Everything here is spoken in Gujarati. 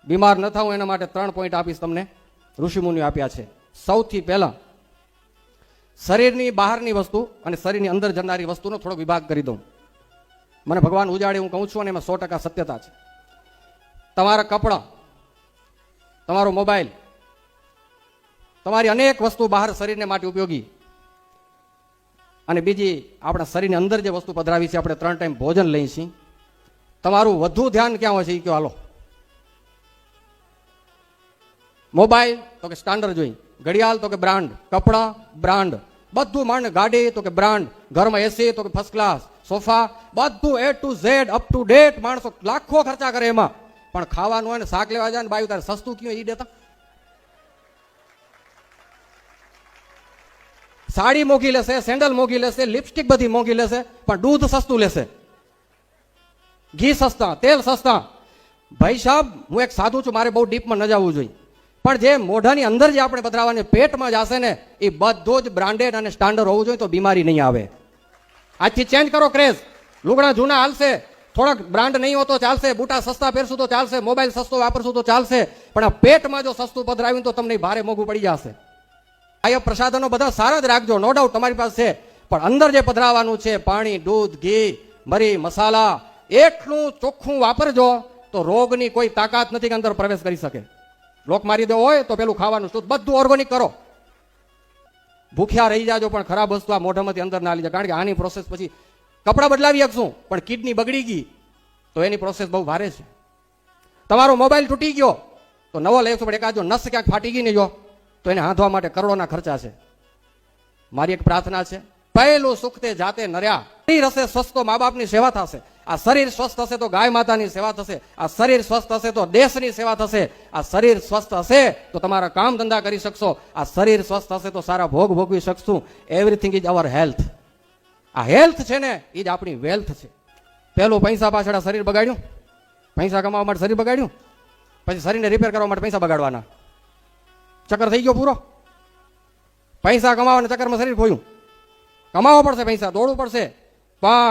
બીમાર ન થાઉં એના માટે 3 પોઈન્ટ આપીશ તમને, ઋષિમુનિઓ આપ્યા છે. સૌથી પહેલા શરીરની બહારની વસ્તુ અને શરીરની અંદર જનારી વસ્તુનો થોડો વિભાગ કરી દઉં. મને ભગવાન ઉજાડે હું કહું છું અને એમાં 100% સત્યતા છે. તમારા કપડાં, તમારો મોબાઈલ, તમારી અનેક વસ્તુ બહાર શરીરને માટે ઉપયોગી, અને બીજી આપણા શરીરની અંદર જે વસ્તુ પધરાવી છે, આપણે 3 ટાઈમ ભોજન લઈએ છીએ. તમારું વધુ ધ્યાન ક્યાં હોય છે એ કહો હાલો. મોબાઈલ તો કે સ્ટાન્ડર્ડ જોઈ, ઘડિયાળ તો કે બ્રાન્ડ, કપડાં બ્રાન્ડ, બધું માંડ, ગાડી તો કે બ્રાન્ડ, ઘરમાં એસી તો કે ફર્સ્ટ ક્લાસ, સોફા, બધું A to Z up to date. માણસો લાખો ખર્ચા કરે એમાં, પણ ખાવાનું હોય ને શાક લેવા જાય ને બાયું તારે સસ્તું કયું એ દેતા. સાડી મોંઘી લેશે, સેન્ડલ મોંઘી લેશે, લિપસ્ટિક બધી મોંઘી લેશે, પણ દૂધ સસ્તું લેશે, ઘી સસ્તા, તેલ સસ્તા. ભાઈ સાહેબ, હું એક સાધુ છું, મારે બહુ ડીપમાં ન જવું જોઈએ, પણ જે મોઢાની અંદર જે આપણે પધરાવાની પેટમાં જશે ને એ બધું જ બ્રાન્ડેડ અને સ્ટાન્ડર્ડ હોવું જોઈએ, તો બીમારી નહીં આવે. આજથી ચેન્જ કરો ક્રેઝ. લુગડા જૂના હાલશે, થોડાક બ્રાન્ડ નહીં હોતો ચાલશે, બુટા સસ્તા પહેરશું તો ચાલશે, મોબાઈલ સસ્તો વાપરશું તો ચાલશે, પણ આ પેટમાં જો સસ્તું પધરાવ્યું તો તમને ભારે મોંઘું પડી જશે. આ પ્રસાદનો બધા સારા જ રાખજો, નો ડાઉટ તમારી પાસે છે, પણ અંદર જે પધરાવાનું છે પાણી, દૂધ, ઘી, મરી, મસાલા, એટલું ચોખ્ખું વાપરજો તો રોગની કોઈ તાકાત નથી કે અંદર પ્રવેશ કરી શકે. લોક મારી દેવો હોય તો પેલું ખાવાનું શુદ્ધ, બધું ઓર્ગેનિક કરો. ભૂખ્યા રહી જાજો પણ ખરાબ વસ્તુ આ મોઢામાંથી અંદર ના લીધે, કારણ કે આની પ્રોસેસ પછી કપડાં બદલાવી શકશું પણ કિડની બગડી ગઈ તો એની પ્રોસેસ બહુ ભારે છે. તમારો મોબાઈલ તૂટી ગયો તો નવો લેશો, પણ એકાદ જો નસ ક્યાંક ફાટી ગઈ ને જો તો એને હાંધવા માટે કરોડોના ખર્ચા છે. મારી એક પ્રાર્થના છે, પહેલું સુખ તે જાતે નર્યા. શરીર હશે સ્વસ્થ તો મા બાપની સેવા થશે, આ શરીર સ્વસ્થ હશે તો ગાય માતાની સેવા થશે, આ શરીર સ્વસ્થ હશે તો દેશની સેવા થશે, આ શરીર સ્વસ્થ હશે તો તમારા કામ ધંધા કરી શકશો, આ શરીર સ્વસ્થ હશે તો સારા ભોગ ભોગવી શકશું. Everything is our health. આ હેલ્થ છે ને એ જ આપણી વેલ્થ છે. પહેલું પૈસા પાછળ આ શરીર બગાડ્યું, પૈસા કમાવા માટે શરીર બગાડ્યું, પછી શરીરને રિપેર કરવા માટે પૈસા બગાડવાના. ચક્કર થઈ ગયો પૂરો. પૈસા કમાવાના ચક્કરમાં શરીર ખોયું. કમાવો પડશે, પૈસા દોડવું પડશે, પણ